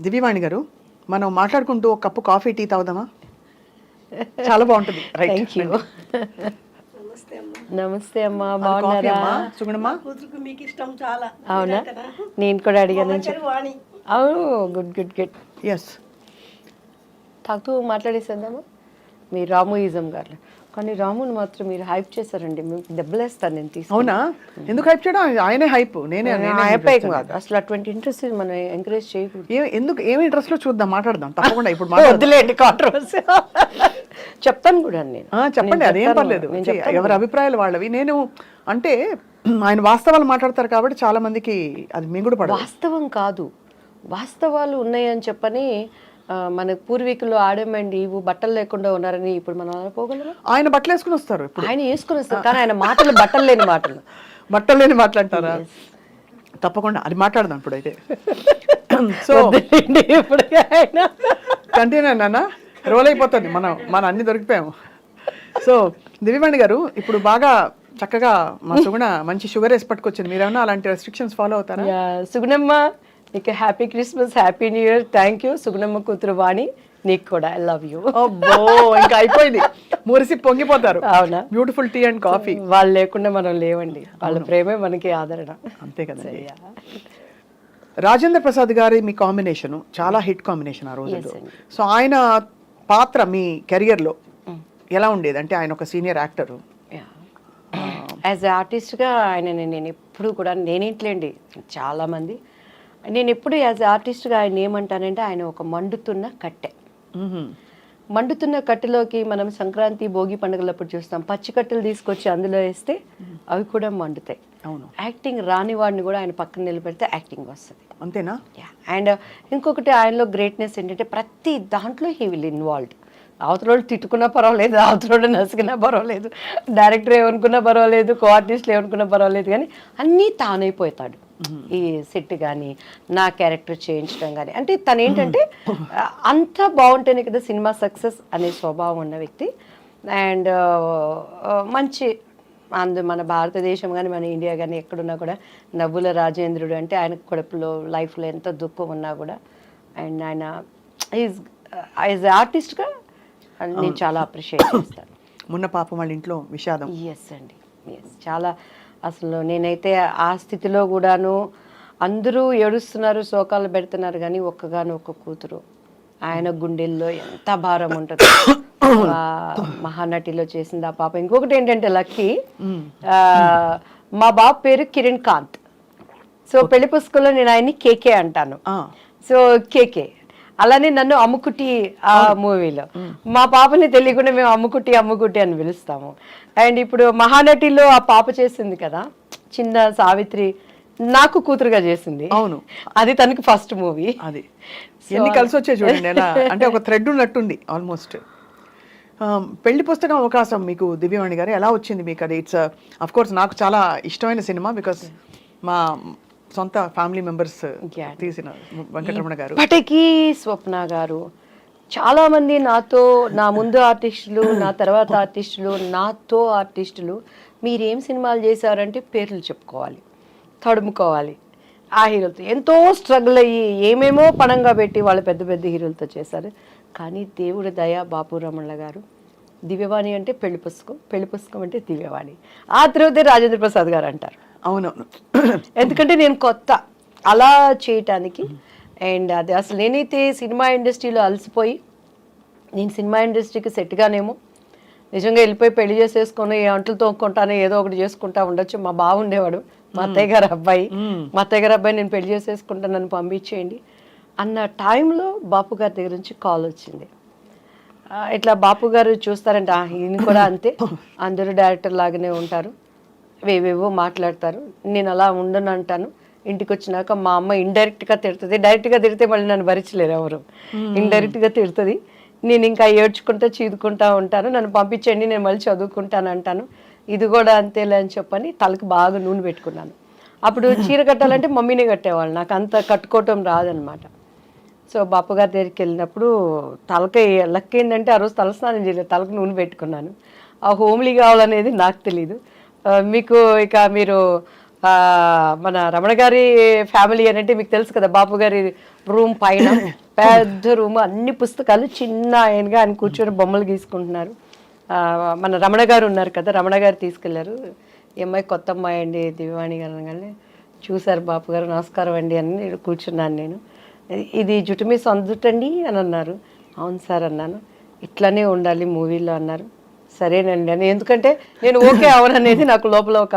దివ్యవాణి గారు, మనం మాట్లాడుకుంటూ ఒక కప్పు కాఫీ టీ తాగుదామా? చాలా బాగుంటుంది. Thank you. నమస్తే అమ్మా, బాగున్నారా? సుగుణమ్మా, కూతురుకు మీకు ఇష్టం చాలా. అవునా, నేను కూడా అడిగాను. అవును, గుడ్ గుడ్ గుడ్. ఎస్, తాగుతూ మాట్లాడేసేద్దామా? మీరు రాముయిజం గారు, కానీ రాముని మాత్రం మీరు హైప్ చేశారండి. మీకు దెబ్బలేస్తాను నేను తీసుకు. అవునా? ఎందుకు హైప్ చేయడం? ఆయనే హైప్, నేనే హైప్ కాదు అసలు. అటువంటి ఇంట్రెస్ట్ మనం ఎంకరేజ్ చేయకూడదు. ఎందుకు? ఏమి ఇంట్రెస్ట్ లో చూద్దాం, మాట్లాడదాం తప్పకుండా. ఇప్పుడు వద్దులేండి కాంట్రవర్సీ. చెప్తాను కూడా నేను. చెప్పండి, అదేం పర్లేదు. ఎవరి అభిప్రాయాలు వాళ్ళవి. నేను అంటే ఆయన వాస్తవాలు మాట్లాడతారు కాబట్టి చాలా మందికి అది మింగుడు పడదు. వాస్తవం కాదు, వాస్తవాలు ఉన్నాయని చెప్పని మన పూర్వీకులు ఆడమండి ఇవి బట్టలు లేకుండా ఉన్నారని ఇప్పుడు మనం అనుకోగలరా? ఆయన బట్టలు వేసుకుని వస్తారు, ఆయన వేసుకుని వస్తారు, కానీ ఆయన మాటలు బట్టలు లేని మాటలు. బట్టలు లేని మాట్లాడతారా? తప్పకుండా అది మాట్లాడదాం ఇప్పుడైతే. సో ఇప్పుడు ఆయన కంటిన్యూ నాన్న, రోల్ అయిపోతుంది. మనం అన్ని దొరికిపోయాము. సో దివ్యవాణి గారు, ఇప్పుడు బాగా చక్కగా మా సుగుణ మంచి షుగర్ వేసి పట్టుకొచ్చింది. మీరేమన్నా అలాంటి రెస్ట్రిక్షన్స్ ఫాలో అవుతారా? సుగుణమ్మ, నీకు happy Christmas, happy new year. Thank you. Sugunamma కూతురు వాణి, నీకు కూడా ఐ లవ్ యూ. అబ్బో, ఇంకా అయిపోయింది, మురిసి పొంగిపోతారు. అవునా? Beautiful tea and coffee. వాళ్ళు లేకుండా మనం లేవండి, వాళ్ళ ప్రేమే మనకి ఆదరణ. అంతే కదా. రాజేంద్ర ప్రసాద్ గారి మీ కాంబినేషన్ చాలా హిట్ కాంబినేషన్ ఆ రోజుల్లో. సో ఆయన పాత్ర మీ కెరియర్లో ఎలా ఉండేది? అంటే ఆయన ఒక సీనియర్ యాక్టర్. యాజ్ ఆర్టిస్ట్గా ఆయన నేను ఎప్పుడు కూడా, నేనేంట్లేండి చాలామంది, నేను ఎప్పుడు యాజ్ ఆర్టిస్ట్గా ఆయన ఏమంటానంటే ఆయన ఒక మండుతున్న కట్టె. మండుతున్న కట్టెలోకి మనం సంక్రాంతి భోగి పండుగలప్పుడు చూస్తాం, పచ్చి కట్టెలు తీసుకొచ్చి అందులో వేస్తే అవి కూడా మండుతాయి. అవును. యాక్టింగ్ రాని వాడిని కూడా ఆయన పక్కన నిలబెడితే యాక్టింగ్ వస్తుంది. అంతేనా? అండ్ ఇంకొకటి ఆయనలో గ్రేట్నెస్ ఏంటంటే ప్రతి దాంట్లో హీ విల్ ఇన్వాల్వ్డ్. అవతలోళ్ళు తిట్టుకున్నా పర్వాలేదు, అవతలోళ్ళు నసికినా పర్వాలేదు, డైరెక్టర్ ఏమనుకున్నా పర్వాలేదు, కో ఆర్టిస్ట్లు ఏమనుకున్నా పర్వాలేదు, కానీ అన్నీ తానైపోతాడు. ఈ సెట్ కానీ నా క్యారెక్టర్ చేయించడం కానీ, అంటే తను ఏంటంటే అంతా బాగుంటేనే కదా సినిమా సక్సెస్ అనే స్వభావం ఉన్న వ్యక్తి. అండ్ మంచి మన భారతదేశం కానీ మన ఇండియా కానీ ఎక్కడున్నా కూడా నవ్వుల రాజేంద్రుడు అంటే ఆయనకు కడుపులో లైఫ్లో ఎంత దుఃఖం ఉన్నా కూడా, అండ్ ఆయన యాజ్ ఆర్టిస్ట్గా నేను చాలా అప్రిషియేట్ చేస్తాను. మొన్న పాపం వాళ్ళ ఇంట్లో విషాదం. ఎస్ అండి, ఎస్. చాలా అసలు నేనైతే ఆ స్థితిలో కూడాను అందరూ ఏడుస్తున్నారు, శోకాలు పెడుతున్నారు, కానీ ఒక్కగాను ఒక్క కూతురు, ఆయన గుండెల్లో ఎంత భారం ఉంటుంది. మహానటిలో చేసింది ఆ పాప. ఇంకొకటి ఏంటంటే లక్కీ, మా బాబు పేరు కిరణ్ కాంత్. సో పెళ్లి పుస్తకంలో నేను ఆయన్ని కేకే అంటాను. So KK. అలానే నన్ను అమ్ముకుటి ఆ మూవీలో, మా పాపని తెలియకుండా మేము అమ్ముకుటి అమ్ముకుటి అని పిలుస్తాము. అండ్ ఇప్పుడు మహానటిలో ఆ పాప చేసింది కదా చిన్న సావిత్రి, నాకు కూతురుగా చేసింది. అవును, అది తనకి ఫస్ట్ మూవీ. అది ఎన్ని కలిసి వచ్చాయి చూడండి. ఎలా అంటే ఒక థ్రెడ్ ఉన్నట్టుంది ఆల్మోస్ట్. పెళ్లి పుస్తకం అవకాశం మీకు దివ్యవాణి గారు ఎలా వచ్చింది మీకు? అది ఇట్స్ అఫ్ కోర్స్ నాకు చాలా ఇష్టమైన సినిమా, బికాస్ మా సొంత ఫ్యామిలీ మెంబర్స్ తీసిన వెంకటరమణ గారు. ఇప్పటికీ స్వప్న గారు, చాలామంది నాతో, నా ముందు ఆర్టిస్టులు, నా తర్వాత ఆర్టిస్టులు, నాతో ఆర్టిస్టులు మీరేం సినిమాలు చేశారంటే పేర్లు చెప్పుకోవాలి, తడుముకోవాలి. ఆ హీరోలతో ఎంతో స్ట్రగుల్ అయ్యి ఏమేమో పణంగా పెట్టి వాళ్ళు పెద్ద పెద్ద హీరోలతో చేశారు. కానీ దేవుడి దయ, బాపు రమణ గారు, దివ్యవాణి అంటే పెళ్లి పుస్తకం, పెళ్లి పుస్తకం అంటే దివ్యవాణి, ఆ తర్వాత రాజేంద్ర ప్రసాద్ గారు అంటారు. అవునవును, ఎందుకంటే నేను కొత్త అలా చేయటానికి. అండ్ అది అసలు నేనైతే సినిమా ఇండస్ట్రీలో అలసిపోయి, నేను సినిమా ఇండస్ట్రీకి సెట్గానేమో నిజంగా వెళ్ళిపోయి పెళ్లి చేసేసుకొని అంటలు తోక్కుంటాను, ఏదో ఒకటి చేసుకుంటా ఉండొచ్చు. మా బావ ఉండేవాడు, మా అత్తయ్య గారు అబ్బాయి, మా అత్తయ్య గారు అబ్బాయి నేను పెళ్లి చేసేసుకుంటాను, నన్ను పంపించేయండి అన్న టైంలో బాపు గారి దగ్గర నుంచి కాల్ వచ్చింది. ఇట్లా బాపు గారు చూస్తారంటే ఈయన కూడా అంతే, అందరూ డైరెక్టర్ లాగానే ఉంటారు, వేవేవో మాట్లాడతారు, నేను అలా ఉండను అంటాను. ఇంటికి వచ్చినాక మా అమ్మ ఇండైరెక్ట్గా తిడుతుంది, డైరెక్ట్గా తిడితే మళ్ళీ నన్ను భరించలేరు ఎవరు, ఇండైరెక్ట్గా తిడుతుంది. నేను ఇంకా ఏడ్చుకుంటా చీదుకుంటా ఉంటాను, నన్ను పంపించండి నేను మళ్ళీ చదువుకుంటాను అంటాను. ఇది కూడా అంతేలే అని చెప్పని తలకు బాగా నూనె పెట్టుకున్నాను. అప్పుడు చీర కట్టాలంటే మమ్మీనే కట్టేవాళ్ళు, నాకు అంత కట్టుకోవటం రాదనమాట. సో బాపు గారి దగ్గరికి వెళ్ళినప్పుడు తలకి లక్ ఏంటంటే ఆ రోజు తలస్నానం చేయలేదు, తలకు నూనె పెట్టుకున్నాను. ఆ హోమ్లీ కావాలనేది నాకు తెలీదు. మీకు ఇక మీరు మన రమణ గారి ఫ్యామిలీ అని అంటే మీకు తెలుసు కదా, బాపు గారి రూమ్ పైన పెద్ద రూమ్, అన్ని పుస్తకాలు, చిన్న ఆయనగా ఆయన కూర్చొని బొమ్మలు గీసుకుంటున్నారు. మన రమణ గారు ఉన్నారు కదా, రమణ గారు తీసుకెళ్లారు. ఈ అమ్మాయి కొత్త అమ్మాయి అండి దివ్యవాణి గారు అనగానే చూశారు బాపు గారు, నమస్కారం అండి అని కూర్చున్నాను నేను. ఇది జుట్టు మీ సొంత జుట్టు అండి అని అన్నారు. అవును సార్ అన్నాను. ఇట్లానే ఉండాలి మూవీలో అన్నారు. సరేనండి అని, ఎందుకంటే నేను ఓకే అవననేది నాకు లోపల ఒక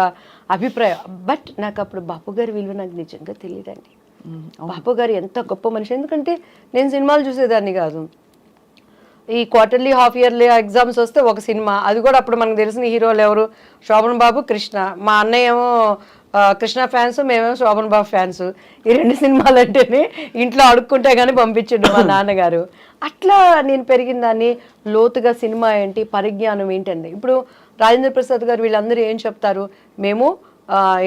అభిప్రాయం. బట్ నాకు అప్పుడు బాపు గారి విలువ నాకు నిజంగా తెలియదండి. బాపు గారు ఎంత గొప్ప మనిషి, ఎందుకంటే నేను సినిమాలు చూసేదాన్ని కాదు. ఈ క్వార్టర్లీ హాఫ్ ఇయర్లీ ఎగ్జామ్స్ వస్తే ఒక సినిమా, అది కూడా అప్పుడు మనకు తెలిసిన హీరోలు ఎవరు, శోభన్ బాబు, కృష్ణ. మా అన్నయ్య ఏమో కృష్ణ ఫ్యాన్స్, మేమేమో శోభన్ బాబు ఫ్యాన్స్. ఈ 2 సినిమాలు అంటేనే ఇంట్లో అడుక్కుంటే కానీ పంపించండు మా నాన్నగారు. అట్లా నేను పెరిగిన దాన్ని. లోతుగా సినిమా ఏంటి, పరిజ్ఞానం ఏంటండి. ఇప్పుడు రాజేంద్ర ప్రసాద్ గారు వీళ్ళందరూ ఏం చెప్తారు, మేము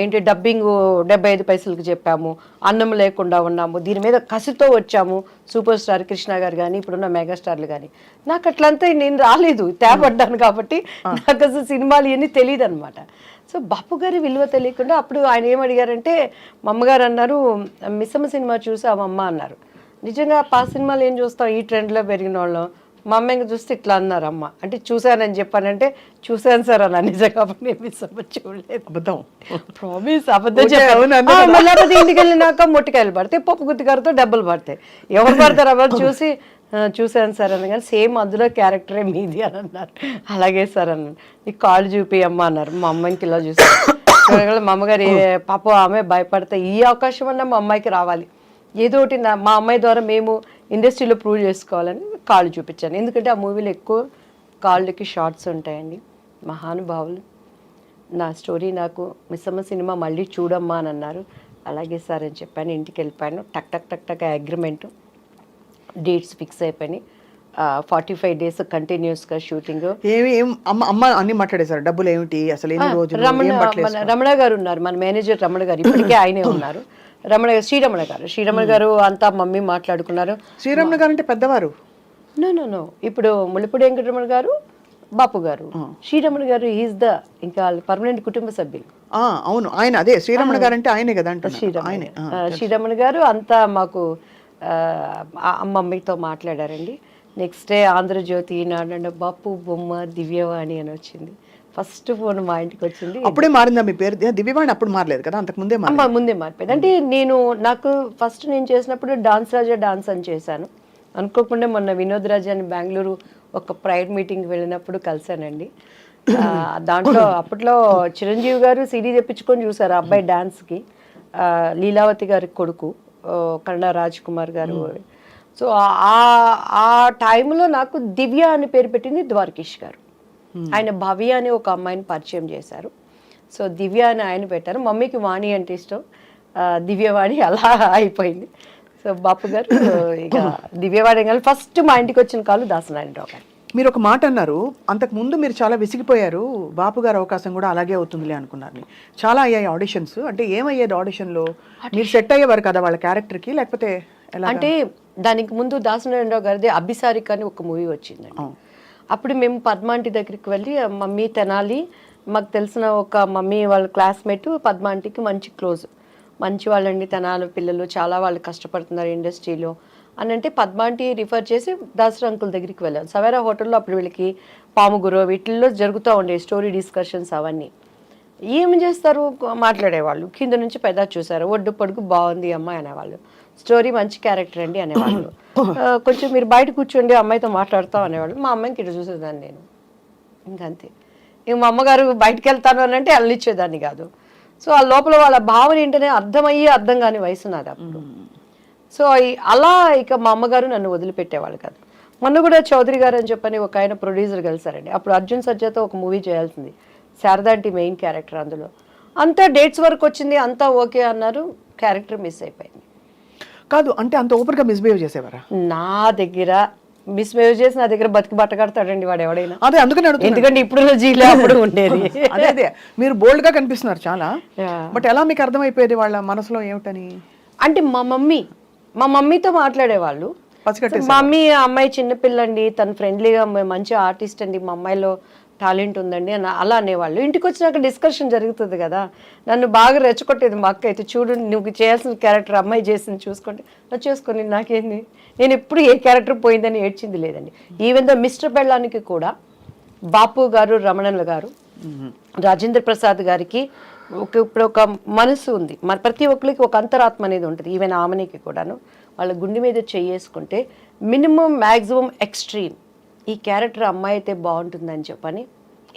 ఏంటి డబ్బింగ్ 75 పైసలకు చెప్పాము, అన్నం లేకుండా ఉన్నాము, దీని మీద కసితో వచ్చాము. సూపర్ స్టార్ కృష్ణ గారు కానీ ఇప్పుడున్న మెగాస్టార్లు కానీ. నాకు అట్లంతా నేను రాలేదు, తేపడ్డాను కాబట్టి నాకు అసలు సినిమాలు ఇవన్నీ తెలియదు అనమాట. సో బాపు గారి విలువ తెలియకుండా అప్పుడు ఆయన ఏమడిగారంటే, మా అమ్మగారు అన్నారు, మిస్సమ్మ సినిమా చూసామమ్మ అన్నారు. నిజంగా పా సినిమాలు ఏం చూస్తాం, ఈ ట్రెండ్లో పెరిగిన వాళ్ళం. మా అమ్మ ఇంకా చూస్తే ఇట్లా అన్నారు, అమ్మ అంటే చూశానని చెప్పానంటే చూశాను సార్ అన్న. నిజంగా నేను మిస్సమ్మ చూడలేదు, అబద్ధం, ప్రామిస్ అబద్ధం చెప్పాను. మళ్ళీ ఇంటికి వెళ్ళినాక మొట్టికాయలు పడతాయి, పప్పు గుత్తికారతో డబ్బులు పడతాయి. ఎవరు పడతారు ఎవరు చూసి చూశాను సార్ అన్న. కానీ సేమ్ అందులో క్యారెక్టరే మీది అని అన్నారు. అలాగే సార్ అన్నాను. నీకు కాళ్ళు చూపియమ్మ అన్నారు. మా అమ్మాయికి ఇలా చూసాను. మా అమ్మగారు పాప ఆమె భయపడతా, ఈ అవకాశం అన్నా మా అమ్మాయికి రావాలి, ఏదో ఒకటి మా అమ్మాయి ద్వారా మేము ఇండస్ట్రీలో ప్రూవ్ చేసుకోవాలని కాళ్ళు చూపించాను. ఎందుకంటే ఆ మూవీలో ఎక్కువ కాళ్ళకి షార్ట్స్ ఉంటాయండి. మహానుభావులు. నా స్టోరీ నాకు మిస్సమ్మ సినిమా మళ్ళీ చూడమ్మా అని అన్నారు. అలాగే సార్ అని చెప్పాను. ఇంటికి వెళ్ళిపోయాను. టక్ టక్ టక్ టక్ అగ్రిమెంట్, డేట్స్ ఫిక్స్ అయిపోయినాయి. 45 days కంటిన్యూస్గా షూటింగ్. అమ్మ అన్ని మాట్లాడేశారు, డబ్బులు ఏమిటి అసలు, ఎన్ని రోజులు? రమణ గారు ఉన్నారు, మన మేనేజర్ రమణ గారు, ఇప్పటికే ఆయనే ఉన్నారు. శ్రీరమణ గారు అంతా మమ్మీ మాట్లాడుకున్నారు. శ్రీరమణ గారు అంటే పెద్దవారు? నో ఇప్పుడు ముళ్ళపూడి వెంకటరమణ గారు, బాపు గారు. శ్రీరమణ గారు ఈజ్ ద ఇంకా పర్మనెంట్ కుటుంబ సభ్యులు. అవును, ఆయన అదే శ్రీరమణ గారు అంటే ఆయనే కదా. శ్రీరమణ గారు అంతా మాకు మమ్మీతో మాట్లాడారండి. నెక్స్ట్ డే ఆంధ్రజ్యోతి, ఈనాడు, బాపు బొమ్మ దివ్యవాణి అని వచ్చింది. ఫస్ట్ ఫోన్ మా ఇంటికి వచ్చింది. అప్పుడే మారిందా మీ పేరు? దివ్యవాణి అప్పుడు మారలేదు కదా, అంతకు ముందే ముందే మారిపోయింది. అంటే నాకు ఫస్ట్ నేను చేసినప్పుడు డాన్స్ రాజా డాన్స్ అని చేశాను. అనుకోకుండా మొన్న వినోద్ రాజా అని బెంగళూరు ఒక ప్రైడ్ మీటింగ్కి వెళ్ళినప్పుడు కలిశానండి. దాంట్లో అప్పట్లో చిరంజీవి గారు సిడీ తెప్పించుకొని చూసారు ఆ అబ్బాయి డాన్స్కి. లీలావతి గారి కొడుకు కన్నడ రాజ్ కుమార్ గారు. సో ఆ టైంలో నాకు దివ్య అని పేరు పెట్టింది ద్వారకేష్ గారు. ఆయన భవ్య అని ఒక అమ్మాయిని పరిచయం చేశారు. సో దివ్య అని ఆయన పెట్టారు. మమ్మీకి వాణి అంటే ఇష్టం, దివ్యవాణి అలా అయిపోయింది. సో బాపు గారు ఇక దివ్యవాణి కానీ ఫస్ట్ మా ఇంటికి వచ్చిన కాలు దాసనారాయణరావు గారు. మీరు ఒక మాట అన్నారు, అంతకు ముందు మీరు చాలా విసిగిపోయారు, బాపు గారు అవకాశం కూడా అలాగే అవుతుందిలే అనుకున్నారు. చాలా అయ్యాయి ఆడిషన్స్, అంటే ఏమయ్యేది ఆడిషన్లో? మీరు సెట్ అయ్యేవారు కదా వాళ్ళ క్యారెక్టర్కి, లేకపోతే అంటే దానికి ముందు దాసనారాయణరావు గారిది అభిసారిక అని ఒక మూవీ వచ్చిందండి. అప్పుడు మేము పద్మాంటి దగ్గరికి వెళ్ళి, మమ్మీ తెనాలి, మాకు తెలిసిన ఒక మమ్మీ వాళ్ళ క్లాస్మేట్ పద్మాంటికి మంచి క్లోజ్, మంచి వాళ్ళండి తెనాలి పిల్లలు, చాలా వాళ్ళు కష్టపడుతున్నారు ఇండస్ట్రీలో అని అంటే పద్మాంటి రిఫర్ చేసి దాసరి అంకుల్ దగ్గరికి వెళ్ళాను. సవేరా హోటల్లో అప్పుడు వీళ్ళకి పాముగురు వీటిల్లో జరుగుతూ ఉండే స్టోరీ డిస్కషన్స్ అవన్నీ. ఏం చేస్తారు, మాట్లాడేవాళ్ళు, కింద నుంచి పెద్ద చూసారు, ఒడ్డు పొడుగు బాగుంది అమ్మాయి అనేవాళ్ళు, స్టోరీ మంచి క్యారెక్టర్ అండి అనేవాళ్ళు. కొంచెం మీరు బయట కూర్చోండి అమ్మాయితో మాట్లాడతాం అనేవాళ్ళు. మా అమ్మాయికి ఇటు చూసేదాన్ని నేను, ఇంకంతే. ఇంక మా అమ్మగారు బయటకు వెళ్తాను అని అంటే వెళ్ళనిచ్చేదాన్ని కాదు. సో ఆ లోపల వాళ్ళ భావన ఏంటనే అర్థం కాని వయసు నాది అప్పుడు. సో అలా ఇక మా అమ్మగారు నన్ను వదిలిపెట్టేవాళ్ళు కాదు. మొన్న కూడా చౌదరి గారు అని చెప్పని ఒక ఆయన ప్రొడ్యూసర్ కలిసారండి. అప్పుడు అర్జున్ సర్జాతో ఒక మూవీ చేయాల్సింది, శారదాంటి మెయిన్ క్యారెక్టర్. అందులో అంతా డేట్స్ వరకు వచ్చింది, అంతా ఓకే అన్నారు, క్యారెక్టర్ మిస్ అయిపోయింది. కాదు అంటే అంత ఓపెన్గా మిస్బిహేవ్ చేసేవారా? నా దగ్గర మిస్బిహేవ్ చేసి నా దగ్గర బతికి బట్ట కడతాడండి వాడు ఎవడైనా. అదే అందుకని, ఎందుకంటే ఇప్పుడు జీలో అప్పుడు ఉండేది. అదే మీరు బోల్డ్ గా కనిపిస్తున్నారు చాలా. బట్ ఎలా మీకు అర్థమైపోయేది వాళ్ళ మనసులో ఏమిటని? అంటే మా మమ్మీతో మాట్లాడేవాళ్ళు. మమ్మీ అమ్మాయి చిన్నపిల్లండి, తను ఫ్రెండ్లీగా మంచి ఆర్టిస్ట్ అండి, మా అమ్మాయిలో టాలెంట్ ఉందండి అని అలా అనేవాళ్ళు. ఇంటికి వచ్చినాక డిస్కషన్ జరుగుతుంది కదా, నన్ను బాగా రెచ్చగొట్టేది మా అక్క అయితే, చూడు నువ్వు చేయాల్సిన క్యారెక్టర్ అమ్మాయి చేసింది చూసుకోండి, నువ్వు చేసుకొని నాకేంది, నేను ఎప్పుడు ఏ క్యారెక్టర్ పోయిందని ఏడ్చింది లేదండి. ఈవెన్ దో మిస్టర్ బెళ్ళానికి కూడా బాపు గారు, రమణన్ల గారు, రాజేంద్ర ప్రసాద్ గారికి ఇప్పుడు ఒక మనసు ఉంది, మన ప్రతి ఒక్కరికి ఒక అంతరాత్మ అనేది ఉంటుంది. ఈవెన్ ఆమెనికి కూడాను వాళ్ళ గుండె మీద చేసుకుంటే మినిమం మ్యాక్సిమం ఎక్స్ట్రీమ్ ఈ క్యారెక్టర్ అమ్మాయి అయితే బాగుంటుందని చెప్పని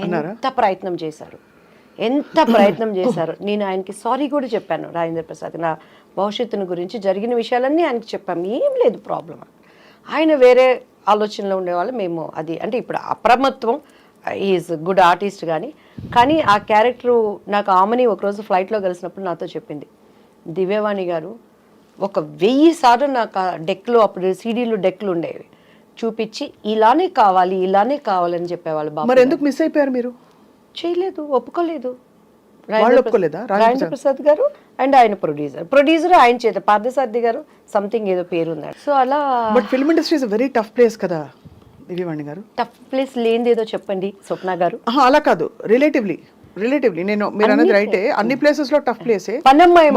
ఎంత ప్రయత్నం చేశారు, ఎంత ప్రయత్నం చేశారు. నేను ఆయనకి సారీ కూడా చెప్పాను, రాజేంద్ర ప్రసాద్ నా భవిష్యత్తుని గురించి జరిగిన విషయాలన్నీ ఆయనకి చెప్పాము, ఏం లేదు ప్రాబ్లం. ఆయన వేరే ఆలోచనలో ఉండేవాళ్ళు, మేము అది అంటే ఇప్పుడు అప్రమత్వం, ఈజ్ గుడ్ ఆర్టిస్ట్ కానీ ఆ క్యారెక్టరు నాకు ఆమెని ఒకరోజు ఫ్లైట్లో కలిసినప్పుడు నాతో చెప్పింది, దివ్యవాణి గారు 1000 సార్లు నాకు ఆ డెక్లో, అప్పుడు సీడీలు డెక్లు ఉండేవి, చూపించి ఇలానే కావాలని చెప్పేవాళ్ళు. బాబు మరి ఎందుకు మిస్ అయిపోయారు మీరు? చేయలేదు, ఒప్పుకోలేదు. ఒప్పుకోలేదా? రాజేంద్ర ప్రసాద్ గారు అండ్ ఆయన ప్రొడ్యూసర్ ఆయన చేత పార్థసారథి గారు సంథింగ్ ఏదో పేరు ఉన్నాడు. సో అలా. But film industry is very tough place కదా దివ్యవాణి గారు. టఫ్ ప్లేస్ లేనిది ఏదో చెప్పండి స్వప్న గారు. అలా కాదు, రిలేటివ్లీ నేను మీరు అన్నది రైటే, అన్ని ప్లేసెస్ లో టఫ్ ప్లేసే. పనమ్మాయి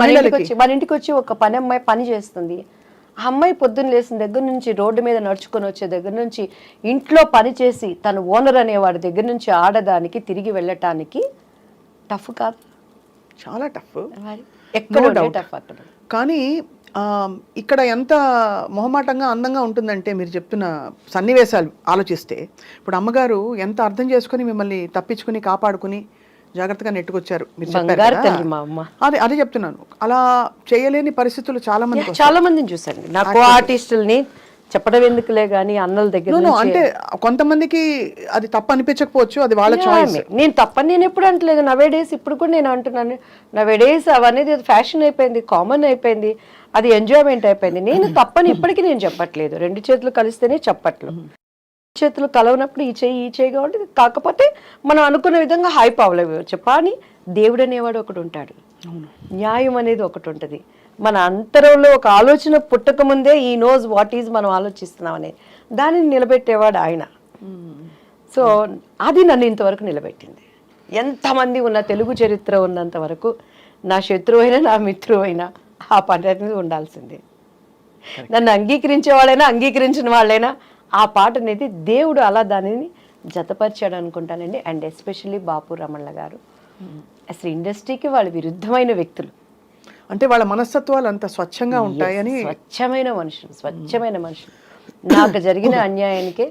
మన ఇంటికి వచ్చి ఒక పనమ్మాయి పని చేస్తుంది. ఆ అమ్మాయి పొద్దున్న లేసిన దగ్గర నుంచి, రోడ్డు మీద నడుచుకొని వచ్చే దగ్గర నుంచి, ఇంట్లో పని చేసి తను ఓనర్ అనేవాడి దగ్గర నుంచి ఆడదానికి తిరిగి వెళ్ళటానికి టఫ్ కాదు, చాలా టఫ్, ఎక్కడ టఫ్ అక్కడ. కానీ ఇక్కడ ఎంత మొహమాటంగా అందంగా ఉంటుందంటే మీరు చెప్తున్న సన్నివేశాలు ఆలోచిస్తే, ఇప్పుడు అమ్మగారు ఎంత అర్థం చేసుకుని మిమ్మల్ని తప్పించుకుని కాపాడుకుని జాగ్రత్తగా నెట్టుకొచ్చారు. మీరు చెప్పారు, అదే చెప్తున్నాను, అలా చేయలేని పరిస్థితులు చాలా మందిని చూసాను. నాకు ఆర్టిస్టుల్ని చెప్పడం ఎందుకులే గానీ అన్నల దగ్గర అంటే కొంతమందికి అది తప్పు అనిపించకపోవచ్చు, అది వాళ్ళ చాయిస్. నేను తప్పని నేను ఎప్పుడు అంటలేదు. నవేడేస్ ఇప్పుడు కూడా నేను అంటున్నాను, నవేడేస్ అవనేది ఫ్యాషన్ అయిపోయింది, కామన్ అయిపోయింది, అది ఎంజాయ్మెంట్ అయిపోయింది. నేను తప్పని ఇప్పటికీ నేను చెప్పట్లేదు. 2 చేతులు కలిస్తేనే చెప్పట్లు, చేతులు కలవనప్పుడు ఈ చేయిగా ఉంటుంది. కాకపోతే మనం అనుకున్న విధంగా హైప్ అవ్వలేవు చెప్పని. దేవుడు అనేవాడు ఒకటి ఉంటాడు, న్యాయం అనేది ఒకటి ఉంటుంది. మన అంతరంలో ఒక ఆలోచన పుట్టక ముందే ఈ నోస్ వాట్ ఈజ్ మనం ఆలోచిస్తున్నాం అనేది, దానిని నిలబెట్టేవాడు ఆయన. సో అది నన్ను ఇంతవరకు నిలబెట్టింది. ఎంతమంది ఉన్న తెలుగు చరిత్ర ఉన్నంత వరకు నా శత్రువు అయినా నా మిత్రువు అయినా ఆ పని అనేది ఉండాల్సిందే. నన్ను అంగీకరించేవాళ్ళైనా అంగీకరించిన వాళ్ళైనా ఆ పాట అనేది దేవుడు అలా దానిని జతపరిచాడు అనుకుంటానండి. అండ్ ఎస్పెషల్లీ బాపు రమణల గారు అసలు ఇండస్ట్రీకి వాళ్ళు విరుద్ధమైన వ్యక్తులు, అంటే వాళ్ళ మనస్తత్వాలు అంత స్వచ్ఛంగా ఉంటాయని. స్వచ్ఛమైన మనుషులు. నాకు జరిగిన అన్యాయానికే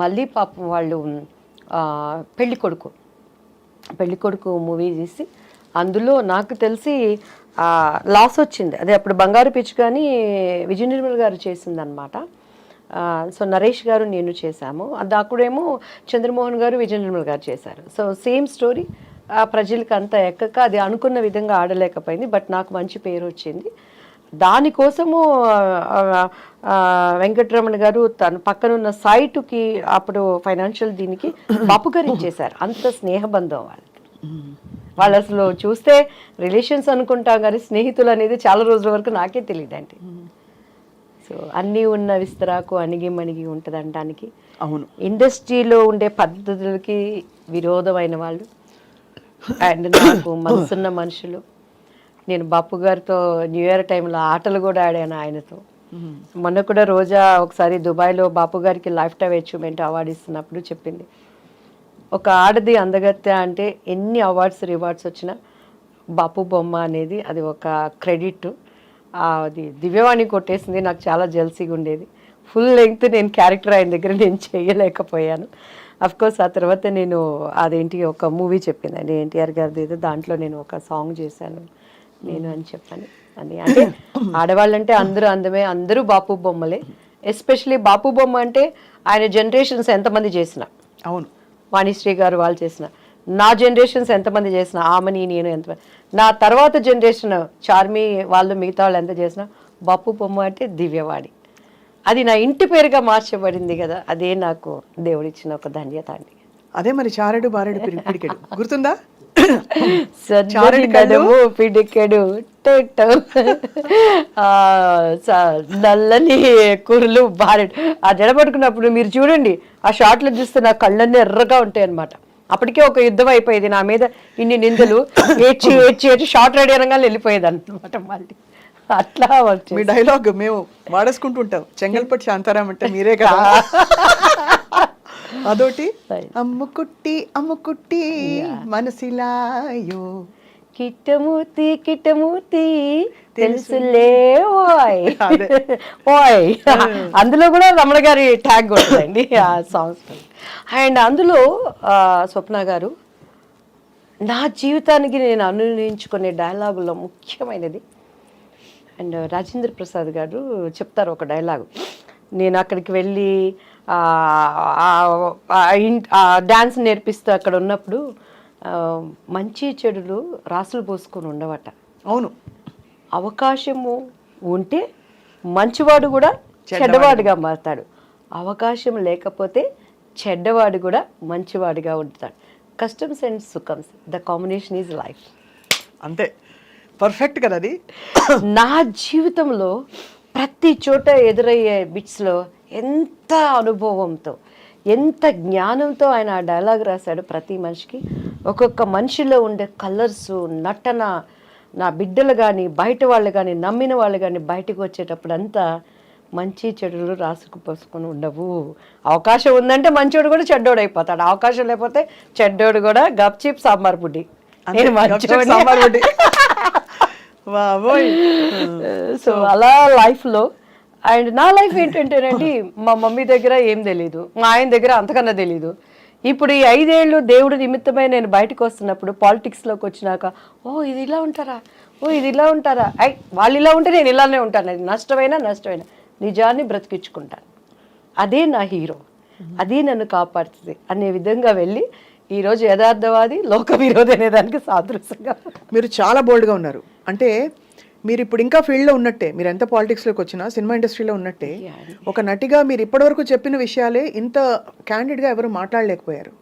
మళ్ళీ పాపం వాళ్ళు పెళ్లి కొడుకు మూవీ తీసి అందులో నాకు తెలిసి లాస్ వచ్చింది. అదే అప్పుడు బంగారు పిచ్చి కానీ విజయ నిర్మల్ గారు చేసిందనమాట. సో నరేష్ గారు నేను చేశాము. అది అక్కడేమో చంద్రమోహన్ గారు విజయ నిర్మల్ గారు చేశారు. సో సేమ్ స్టోరీ, ప్రజలకు అంతా ఎక్కక అది అనుకున్న విధంగా ఆడలేకపోయింది. బట్ నాకు మంచి పేరు వచ్చింది. దానికోసము వెంకటరమణ గారు తన పక్కనున్న సైటుకి అప్పుడు ఫైనాన్షియల్ దీనికి బాపు గారు ఇచ్చేశారు. అంత స్నేహబంధం వాళ్ళు అసలు చూస్తే రిలేషన్స్ అనుకుంటాం కానీ స్నేహితులు అనేది చాలా రోజుల వరకు నాకే తెలియదండి. సో అన్నీ ఉన్న విస్తరాకు అణిగి మణిగి ఉంటుంది అనడానికి. అవును, ఇండస్ట్రీలో ఉండే పద్ధతులకి విరోధమైన వాళ్ళు అండ్ నాకు మనసున్న మనుషులు. నేను బాపు గారితో న్యూ ఇయర్ టైంలో ఆటలు కూడా ఆడాను ఆయనతో. మొన్న కూడా రోజా ఒకసారి దుబాయ్లో బాపు గారికి లైఫ్ టైమ్ అచీవ్మెంట్ అవార్డు ఇస్తున్నప్పుడు చెప్పింది, ఒక ఆడది అందగత్తె అంటే ఎన్ని అవార్డ్స్ రివార్డ్స్ వచ్చినా బాపు బొమ్మ అనేది అది ఒక క్రెడిట్. అది దివ్యవాణి కొట్టేసింది. నాకు చాలా జెల్సీగా ఉండేది. ఫుల్ లెంగ్త్ నేను క్యారెక్టర్ ఆయన దగ్గర నేను చేయలేకపోయాను. అఫ్కోర్స్ ఆ తర్వాత నేను అదేంటి ఒక మూవీ చెప్పిందండి ఎన్టీఆర్ గారిది ఏదో, దాంట్లో నేను ఒక సాంగ్ చేశాను నేను అని చెప్పాను. అది అంటే ఆడవాళ్ళంటే అందరూ అందమే, అందరూ బాపు బొమ్మలే. ఎస్పెషలీ బాపు బొమ్మ అంటే ఆయన జనరేషన్స్ ఎంతమంది చేసిన, అవును వాణిశ్రీ గారు వాళ్ళు చేసిన, నా జనరేషన్స్ ఎంతమంది చేసిన, ఆమెని నేను ఎంతమంది, నా తర్వాత జనరేషన్ చార్మి వాళ్ళు మిగతా వాళ్ళు ఎంత చేసినా బాపు బొమ్మ అంటే దివ్యవాణి. అది నా ఇంటి పేరుగా మార్చబడింది కదా, అదే నాకు దేవుడిచ్చిన ఒక ధన్యత అండి. అదే మరి చారెడు బారెడు పిడికెడు గుర్తుందా? పిడికెడు నల్లని కూరలు బారెడు. ఆ జడ పట్టుకున్నప్పుడు మీరు చూడండి, ఆ షార్ట్లో చూస్తే నా కళ్ళన్నీ ఎర్రగా ఉంటాయి అనమాట. అప్పటికే ఒక యుద్ధం అయిపోయేది నా మీద, ఇన్ని నిందలు, ఏడ్చి ఏడ్చి ఏడ్చి షార్ట్ రెడీ అనగానే వెళ్ళిపోయేది అనమాట మళ్ళీ. అట్లా వర్క్ మీ డైలాగ్ మేము వాడేసుకుంటుంటాం, చెంగల్పట్టి శాంతారాం అంటే మీరే కదా. అదోటి అమ్ముకుట్టి అమ్ముకుట్టి మనసిలాయో కిట్టమూర్తి కిట్టమూర్తి తెలుసులే ఓయ్ ఓయ్. అందులో కూడా రమణ గారి ట్యాగ్ ఉంటుందండి ఆ సాంగ్స్. అండ్ అందులో స్వప్న గారు నా జీవితానికి నేను అన్వయించుకునే డైలాగుల్లో ముఖ్యమైనది, అండ్ రాజేంద్ర ప్రసాద్ గారు చెప్తారు ఒక డైలాగు. నేను అక్కడికి వెళ్ళి డ్యాన్స్ నేర్పిస్తూ అక్కడ ఉన్నప్పుడు మంచి చెడులు రాసులు పోసుకొని ఉండవట. అవును, అవకాశము ఉంటే మంచివాడు కూడా చెడ్డవాడిగా మారుతాడు, అవకాశం లేకపోతే చెడ్డవాడు కూడా మంచివాడిగా ఉంటాడు. కస్టమ్స్ అండ్ సుఖమ్స్, ద కాంబినేషన్ ఈజ్ లైఫ్. అంతే, పర్ఫెక్ట్ కదా అది. నా జీవితంలో ప్రతి చోట ఎదురయ్యే బిట్స్లో ఎంత అనుభవంతో, ఎంత జ్ఞానంతో ఆయన ఆ డైలాగ్ రాశాడు. ప్రతి మనిషికి ఒక్కొక్క మనిషిలో ఉండే కలర్స్, నటన, నా బిడ్డలు కానీ బయట వాళ్ళు కానీ నమ్మిన వాళ్ళు కానీ బయటకు వచ్చేటప్పుడు అంతా మంచి చెడులు రాసుకు పోసుకొని ఉండవు. అవకాశం ఉందంటే మంచోడు కూడా చెడ్డోడు అయిపోతాడు, అవకాశం లేకపోతే చెడ్డోడు కూడా గప్చిప్ సాంబార్ పుడ్డి. నేను మంచోడి. సో అలా లైఫ్లో. అండ్ నా లైఫ్ ఏంటంటేనండి, మా మమ్మీ దగ్గర ఏం తెలీదు, మా ఆయన దగ్గర అంతకన్నా తెలీదు. ఇప్పుడు ఈ 5 ఏళ్ళు దేవుడి నిమిత్తమై నేను బయటకు వస్తున్నప్పుడు, పాలిటిక్స్లోకి వచ్చినాక, ఓ ఇది ఇలా ఉంటారా, ఓ ఇది ఇలా ఉంటారా, వాళ్ళు ఇలా ఉంటే నేను ఇలానే ఉంటాను, అది నష్టమైనా నిజాన్ని బ్రతికించుకుంటాను, అదే నా హీరో, అదే నన్ను కాపాడుతుంది అనే విధంగా వెళ్ళి ఈరోజు యథార్థవాది లోక విరోధి అనే దానికి సాదృశ్యంగా. మీరు చాలా బోల్డ్గా ఉన్నారు. అంటే మీరు ఇప్పుడు ఇంకా ఫీల్డ్లో ఉన్నట్టే, మీరు ఎంత పాలిటిక్స్లోకి వచ్చినా సినిమా ఇండస్ట్రీలో ఉన్నట్టే ఒక నటిగా మీరు ఇప్పటివరకు చెప్పిన విషయాలే ఇంత క్యాండిడ్గా ఎవరు మాట్లాడలేకపోయారు.